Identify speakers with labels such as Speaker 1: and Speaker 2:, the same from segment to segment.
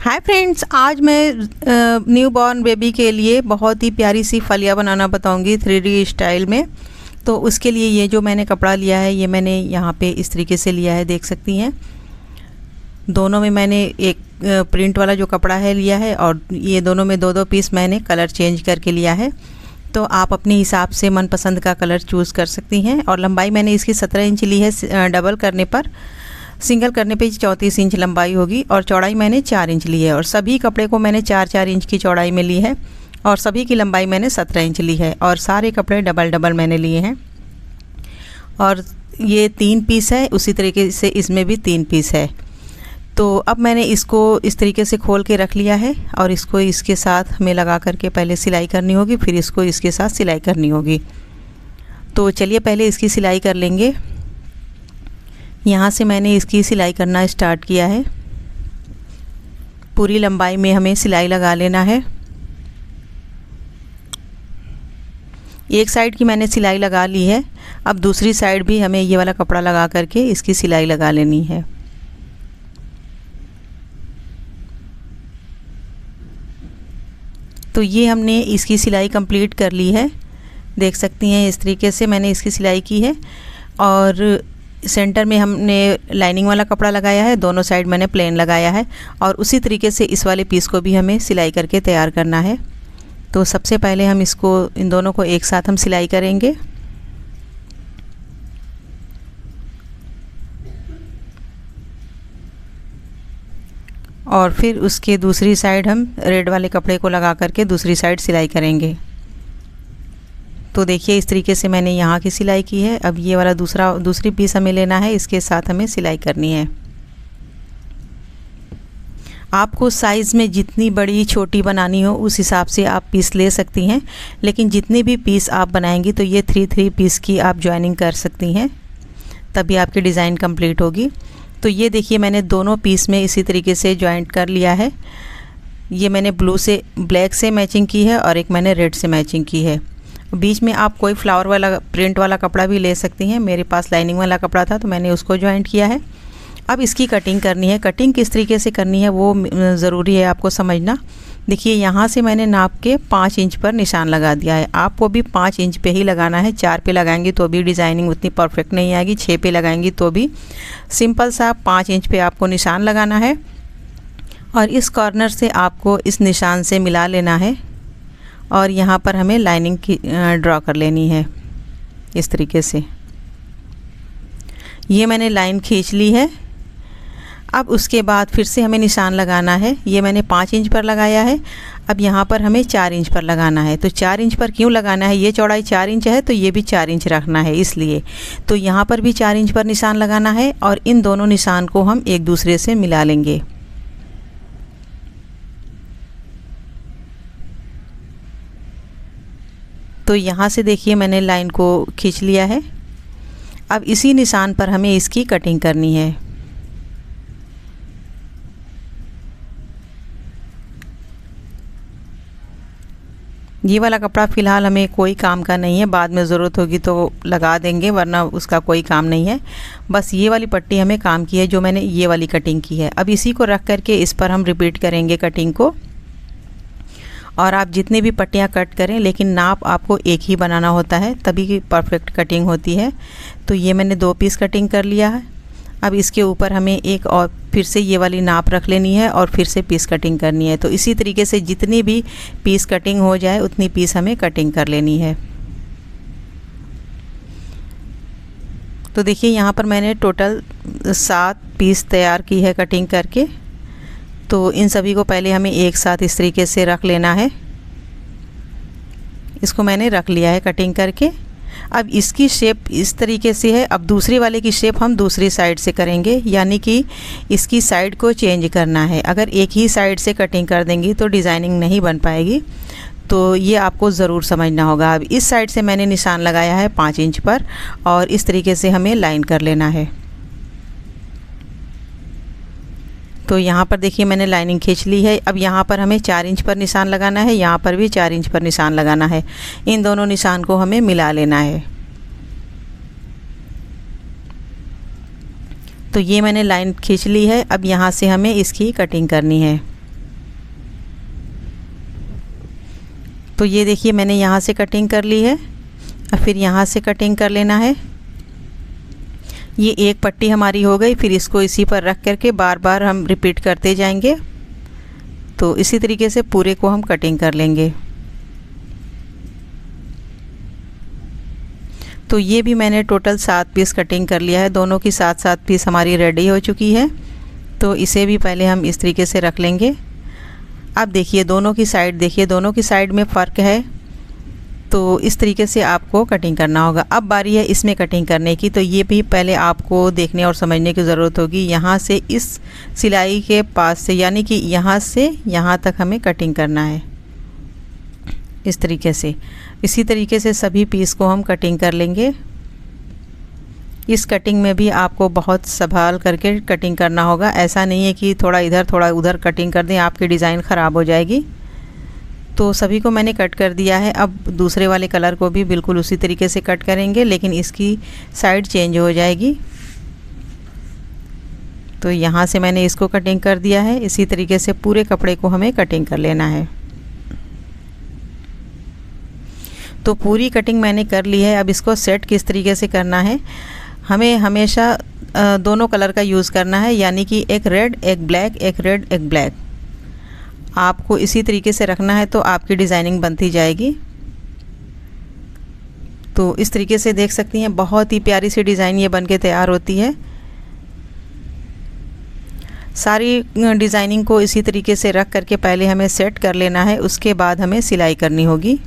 Speaker 1: Hi friends, आज मैं new born baby के लिए बहुत ही प्यारी सी फलिया बनाना बताऊंगी 3D स्टाइल में। तो उसके लिए ये जो मैंने कपड़ा लिया है ये मैंने यहाँ पे इस तरीके से लिया है, देख सकती हैं। दोनों में मैंने एक प्रिंट वाला जो कपड़ा है लिया है और ये दोनों में दो दो पीस मैंने कलर चेंज करके लिया है। तो आप अपने हिसाब से मनपसंद का कलर चूज़ कर सकती हैं। और लंबाई मैंने इसकी 17 इंच ली है, डबल करने पर सिंगल करने पे 34 इंच लंबाई होगी और चौड़ाई मैंने 4 इंच ली है। और सभी कपड़े को मैंने 4-4 इंच की चौड़ाई में ली है और सभी की लंबाई मैंने 17 इंच ली है और सारे कपड़े डबल डबल मैंने लिए हैं। और ये 3 पीस है, उसी तरीके से इसमें भी 3 पीस है। तो अब मैंने इसको इस तरीके से खोल के रख लिया है और इसको इसके साथ हमें लगा करके पहले सिलाई करनी होगी, फिर इसको इसके साथ सिलाई करनी होगी। तो चलिए पहले इसकी सिलाई कर लेंगे। यहाँ से मैंने इसकी सिलाई करना स्टार्ट किया है। पूरी लंबाई में हमें सिलाई लगा लेना है। एक साइड की मैंने सिलाई लगा ली है, अब दूसरी साइड भी हमें ये वाला कपड़ा लगा करके इसकी सिलाई लगा लेनी है। तो ये हमने इसकी सिलाई कंप्लीट कर ली है, देख सकती हैं। इस तरीके से मैंने इसकी सिलाई की है और सेंटर में हमने लाइनिंग वाला कपड़ा लगाया है, दोनों साइड मैंने प्लेन लगाया है। और उसी तरीके से इस वाले पीस को भी हमें सिलाई करके तैयार करना है। तो सबसे पहले हम इसको इन दोनों को एक साथ हम सिलाई करेंगे। और फिर उसके दूसरी साइड हम रेड वाले कपड़े को लगा करके दूसरी साइड सिलाई करेंगे। तो देखिए इस तरीके से मैंने यहाँ की सिलाई की है। अब ये वाला दूसरी पीस हमें लेना है, इसके साथ हमें सिलाई करनी है। आपको साइज़ में जितनी बड़ी छोटी बनानी हो उस हिसाब से आप पीस ले सकती हैं, लेकिन जितने भी पीस आप बनाएंगी तो ये 3 पीस की आप जॉइनिंग कर सकती हैं, तभी आपकी डिज़ाइन कंप्लीट होगी। तो ये देखिए मैंने दोनों पीस में इसी तरीके से जॉइंट कर लिया है। ये मैंने ब्लैक से मैचिंग की है और एक मैंने रेड से मैचिंग की है। बीच में आप कोई फ्लावर वाला प्रिंट वाला कपड़ा भी ले सकती हैं। मेरे पास लाइनिंग वाला कपड़ा था तो मैंने उसको जॉइंट किया है। अब इसकी कटिंग करनी है। कटिंग किस तरीके से करनी है वो ज़रूरी है आपको समझना। देखिए यहाँ से मैंने नाप के 5 इंच पर निशान लगा दिया है। आपको भी 5 इंच पे ही लगाना है। 4 पे लगाएंगी तो भी डिज़ाइनिंग उतनी परफेक्ट नहीं आएगी, 6 पे लगाएंगी तो भी। सिंपल सा 5 इंच पे आपको निशान लगाना है और इस कॉर्नर से आपको इस निशान से मिला लेना है और यहाँ पर हमें लाइनिंग की ड्रॉ कर लेनी है इस तरीके से। ये मैंने लाइन खींच ली है। अब उसके बाद फिर से हमें निशान लगाना है। ये मैंने 5 इंच पर लगाया है, अब यहाँ पर हमें 4 इंच पर लगाना है। तो 4 इंच पर क्यों लगाना है, ये चौड़ाई 4 इंच है तो ये भी 4 इंच रखना है इसलिए। तो यहाँ पर भी 4 इंच पर निशान लगाना है और इन दोनों निशान को हम एक दूसरे से मिला लेंगे। तो यहाँ से देखिए मैंने लाइन को खींच लिया है। अब इसी निशान पर हमें इसकी कटिंग करनी है। ये वाला कपड़ा फ़िलहाल हमें कोई काम का नहीं है, बाद में ज़रूरत होगी तो लगा देंगे, वरना उसका कोई काम नहीं है। बस ये वाली पट्टी हमें काम की है जो मैंने ये वाली कटिंग की है। अब इसी को रख करके इस पर हम रिपीट करेंगे कटिंग को। और आप जितने भी पट्टियाँ कट करें लेकिन नाप आपको एक ही बनाना होता है, तभी परफेक्ट कटिंग होती है। तो ये मैंने 2 पीस कटिंग कर लिया है। अब इसके ऊपर हमें एक और फिर से ये वाली नाप रख लेनी है और फिर से पीस कटिंग करनी है। तो इसी तरीके से जितनी भी पीस कटिंग हो जाए उतनी पीस हमें कटिंग कर लेनी है। तो देखिए यहाँ पर मैंने टोटल 7 पीस तैयार की है कटिंग करके। तो इन सभी को पहले हमें एक साथ इस तरीके से रख लेना है। इसको मैंने रख लिया है कटिंग करके। अब इसकी शेप इस तरीके से है। अब दूसरे वाले की शेप हम दूसरी साइड से करेंगे, यानी कि इसकी साइड को चेंज करना है। अगर एक ही साइड से कटिंग कर देंगी तो डिज़ाइनिंग नहीं बन पाएगी, तो ये आपको ज़रूर समझना होगा। अब इस साइड से मैंने निशान लगाया है 5 इंच पर और इस तरीके से हमें लाइन कर लेना है। तो यहाँ पर देखिए मैंने लाइनिंग खींच ली है। अब यहाँ पर हमें 4 इंच पर निशान लगाना है, यहाँ पर भी 4 इंच पर निशान लगाना है। इन दोनों निशान को हमें मिला लेना है। तो ये मैंने लाइन खींच ली है। अब यहाँ से हमें इसकी कटिंग करनी है। तो ये देखिए मैंने यहाँ से कटिंग कर ली है, और फिर यहाँ से कटिंग कर लेना है। ये एक पट्टी हमारी हो गई, फिर इसको इसी पर रख करके बार बार हम रिपीट करते जाएंगे। तो इसी तरीके से पूरे को हम कटिंग कर लेंगे। तो ये भी मैंने टोटल 7 पीस कटिंग कर लिया है, दोनों की 7-7 पीस हमारी रेडी हो चुकी है। तो इसे भी पहले हम इस तरीके से रख लेंगे। अब देखिए दोनों की साइड, देखिए दोनों की साइड में फ़र्क है, तो इस तरीके से आपको कटिंग करना होगा। अब बारी है इसमें कटिंग करने की, तो ये भी पहले आपको देखने और समझने की ज़रूरत होगी। यहाँ से इस सिलाई के पास से, यानी कि यहाँ से यहाँ तक हमें कटिंग करना है इस तरीके से। इसी तरीके से सभी पीस को हम कटिंग कर लेंगे। इस कटिंग में भी आपको बहुत संभाल करके कटिंग करना होगा। ऐसा नहीं है कि थोड़ा इधर थोड़ा उधर कटिंग कर दें, आपकी डिज़ाइन ख़राब हो जाएगी। तो सभी को मैंने कट कर दिया है। अब दूसरे वाले कलर को भी बिल्कुल उसी तरीके से कट करेंगे, लेकिन इसकी साइड चेंज हो जाएगी। तो यहाँ से मैंने इसको कटिंग कर दिया है। इसी तरीके से पूरे कपड़े को हमें कटिंग कर लेना है। तो पूरी कटिंग मैंने कर ली है। अब इसको सेट किस तरीके से करना है, हमें हमेशा दोनों कलर का यूज़ करना है, यानी कि एक रेड एक ब्लैक, एक रेड एक ब्लैक। आपको इसी तरीके से रखना है, तो आपकी डिज़ाइनिंग बनती जाएगी। तो इस तरीके से देख सकती हैं, बहुत ही प्यारी सी डिज़ाइन ये बन के तैयार होती है। सारी डिज़ाइनिंग को इसी तरीके से रख करके पहले हमें सेट कर लेना है, उसके बाद हमें सिलाई करनी होगी।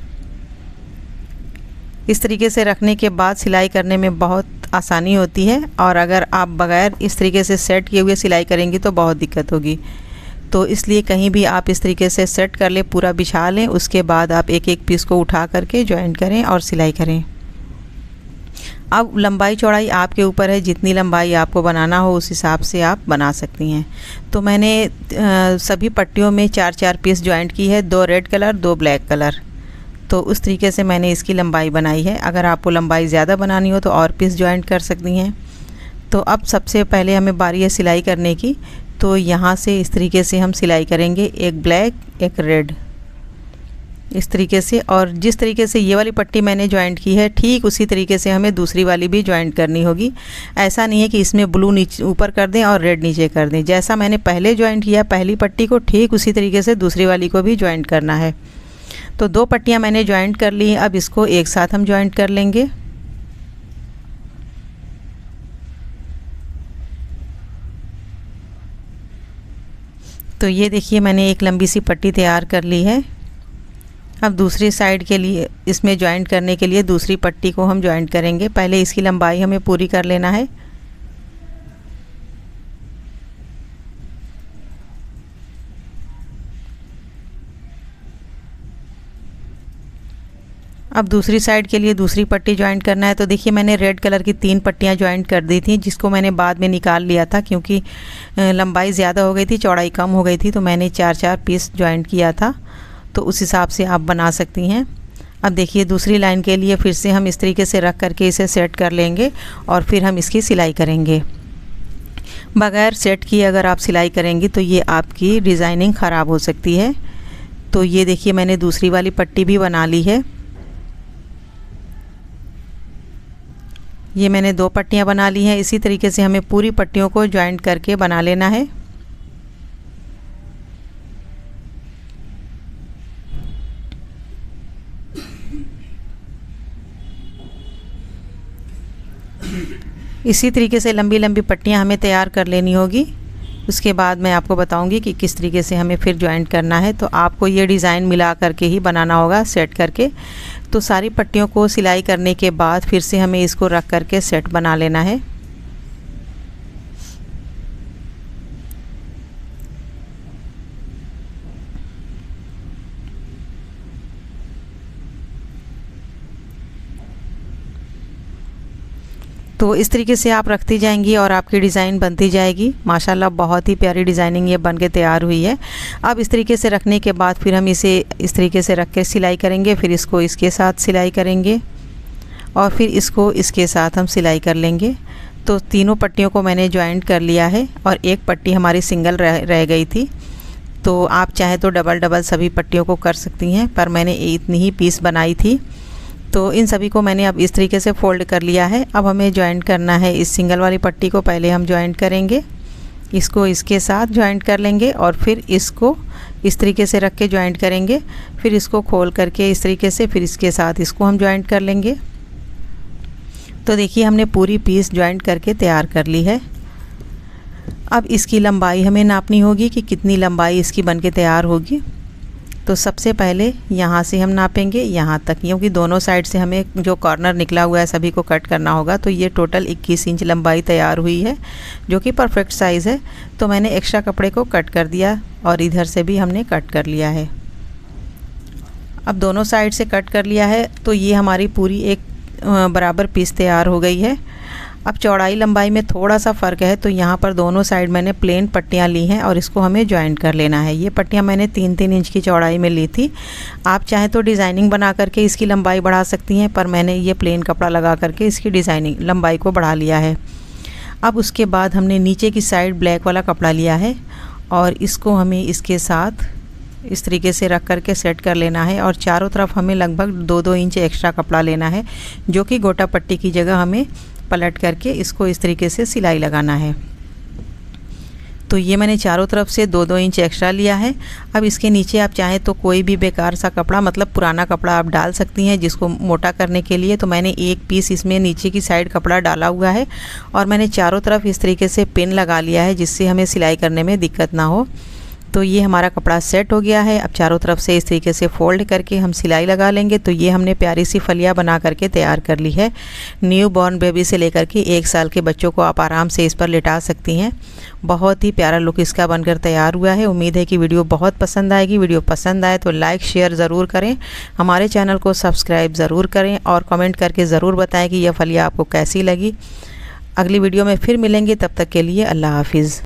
Speaker 1: इस तरीके से रखने के बाद सिलाई करने में बहुत आसानी होती है, और अगर आप बगैर इस तरीके से सेट किए हुए सिलाई करेंगी तो बहुत दिक्कत होगी। तो इसलिए कहीं भी आप इस तरीके से सेट कर लें, पूरा बिछा लें, उसके बाद आप एक एक पीस को उठा करके जॉइंट करें और सिलाई करें। अब लंबाई चौड़ाई आपके ऊपर है, जितनी लंबाई आपको बनाना हो उस हिसाब से आप बना सकती हैं। तो मैंने सभी पट्टियों में 4-4 पीस जॉइंट की है, 2 रेड कलर 2 ब्लैक कलर। तो उस तरीके से मैंने इसकी लंबाई बनाई है। अगर आपको लंबाई ज़्यादा बनानी हो तो और पीस जॉइंट कर सकती हैं। तो अब सबसे पहले हमें बारी है सिलाई करने की। तो यहाँ से इस तरीके से हम सिलाई करेंगे, एक ब्लैक एक रेड, इस तरीके से। और जिस तरीके से ये वाली पट्टी मैंने जॉइंट की है, ठीक उसी तरीके से हमें दूसरी वाली भी जॉइंट करनी होगी। ऐसा नहीं है कि इसमें ब्लू नीचे ऊपर कर दें और रेड नीचे कर दें। जैसा मैंने पहले जॉइंट किया पहली पट्टी को, ठीक उसी तरीके से दूसरी वाली को भी जॉइंट करना है। तो 2 पट्टियाँ मैंने जॉइंट कर ली हैं। अब इसको एक साथ हम जॉइंट कर लेंगे। तो ये देखिए मैंने एक लंबी सी पट्टी तैयार कर ली है। अब दूसरी साइड के लिए, इसमें जॉइंट करने के लिए दूसरी पट्टी को हम जॉइंट करेंगे। पहले इसकी लंबाई हमें पूरी कर लेना है। अब दूसरी साइड के लिए दूसरी पट्टी जॉइंट करना है। तो देखिए मैंने रेड कलर की 3 पट्टियाँ जॉइंट कर दी थी, जिसको मैंने बाद में निकाल लिया था क्योंकि लंबाई ज़्यादा हो गई थी, चौड़ाई कम हो गई थी। तो मैंने 4-4 पीस जॉइंट किया था। तो उस हिसाब से आप बना सकती हैं। अब देखिए दूसरी लाइन के लिए फिर से हम इस तरीके से रख करके इसे सेट कर लेंगे, और फिर हम इसकी सिलाई करेंगे। बगैर सेट किए अगर आप सिलाई करेंगी तो ये आपकी डिज़ाइनिंग ख़राब हो सकती है। तो ये देखिए मैंने दूसरी वाली पट्टी भी बना ली है। ये मैंने 2 पट्टियाँ बना ली हैं। इसी तरीके से हमें पूरी पट्टियों को जॉइंट करके बना लेना है। इसी तरीके से लंबी लंबी पट्टियाँ हमें तैयार कर लेनी होगी। उसके बाद मैं आपको बताऊंगी कि किस तरीके से हमें फिर जॉइंट करना है। तो आपको ये डिज़ाइन मिला करके ही बनाना होगा, सेट करके। तो सारी पट्टियों को सिलाई करने के बाद फिर से हमें इसको रख करके सेट बना लेना है। तो इस तरीके से आप रखती जाएंगी और आपकी डिज़ाइन बनती जाएगी। माशाल्लाह बहुत ही प्यारी डिज़ाइनिंग ये बन के तैयार हुई है। अब इस तरीके से रखने के बाद फिर हम इसे इस तरीके से रख के सिलाई करेंगे। फिर इसको इसके साथ सिलाई करेंगे और फिर इसको इसके साथ हम सिलाई कर लेंगे। तो तीनों पट्टियों को मैंने जॉइंट कर लिया है और एक पट्टी हमारी सिंगल रह गई थी। तो आप चाहे तो डबल डबल सभी पट्टियों को कर सकती हैं, पर मैंने इतनी ही पीस बनाई थी। तो इन सभी को मैंने अब इस तरीके से फ़ोल्ड कर लिया है। अब हमें जॉइंट करना है इस सिंगल वाली पट्टी को, पहले हम जॉइंट करेंगे, इसको इसके साथ जॉइंट कर लेंगे और फिर इसको इस तरीके से रख के जॉइंट करेंगे, फिर इसको खोल करके इस तरीके से फिर इसके साथ इसको हम जॉइंट कर लेंगे। तो देखिए हमने पूरी पीस जॉइंट करके तैयार कर ली है। अब इसकी लंबाई हमें नापनी होगी कि कितनी लंबाई इसकी बनके तैयार होगी। तो सबसे पहले यहाँ से हम नापेंगे यहाँ तक, क्योंकि दोनों साइड से हमें जो कॉर्नर निकला हुआ है सभी को कट करना होगा। तो ये टोटल 21 इंच लंबाई तैयार हुई है, जो कि परफेक्ट साइज़ है। तो मैंने एक्स्ट्रा कपड़े को कट कर दिया और इधर से भी हमने कट कर लिया है। अब दोनों साइड से कट कर लिया है, तो ये हमारी पूरी एक बराबर पीस तैयार हो गई है। अब चौड़ाई लंबाई में थोड़ा सा फ़र्क है, तो यहाँ पर दोनों साइड मैंने प्लेन पट्टियाँ ली हैं और इसको हमें जॉइंट कर लेना है। ये पट्टियाँ मैंने 3-3 इंच की चौड़ाई में ली थी। आप चाहें तो डिज़ाइनिंग बना करके इसकी लंबाई बढ़ा सकती हैं, पर मैंने ये प्लेन कपड़ा लगा करके इसकी डिज़ाइनिंग लंबाई को बढ़ा लिया है। अब उसके बाद हमने नीचे की साइड ब्लैक वाला कपड़ा लिया है और इसको हमें इसके साथ इस तरीके से रख करके सेट कर लेना है और चारों तरफ हमें लगभग 2-2 इंच एक्स्ट्रा कपड़ा लेना है, जो कि गोटा पट्टी की जगह हमें पलट करके इसको इस तरीके से सिलाई लगाना है। तो ये मैंने चारों तरफ से 2-2 इंच एक्स्ट्रा लिया है। अब इसके नीचे आप चाहें तो कोई भी बेकार सा कपड़ा, मतलब पुराना कपड़ा आप डाल सकती हैं जिसको मोटा करने के लिए। तो मैंने एक पीस इसमें नीचे की साइड कपड़ा डाला हुआ है और मैंने चारों तरफ इस तरीके से पिन लगा लिया है, जिससे हमें सिलाई करने में दिक्कत ना हो। तो ये हमारा कपड़ा सेट हो गया है। अब चारों तरफ से इस तरीके से फ़ोल्ड करके हम सिलाई लगा लेंगे। तो ये हमने प्यारी सी फलिया बना करके तैयार कर ली है। न्यू बॉर्न बेबी से लेकर के 1 साल के बच्चों को आप आराम से इस पर लिटा सकती हैं। बहुत ही प्यारा लुक इसका बनकर तैयार हुआ है। उम्मीद है कि वीडियो बहुत पसंद आएगी। वीडियो पसंद आए तो लाइक शेयर ज़रूर करें, हमारे चैनल को सब्सक्राइब ज़रूर करें और कमेंट करके ज़रूर बताएं कि यह फलिया आपको कैसी लगी। अगली वीडियो में फिर मिलेंगे, तब तक के लिए अल्लाह हाफिज़।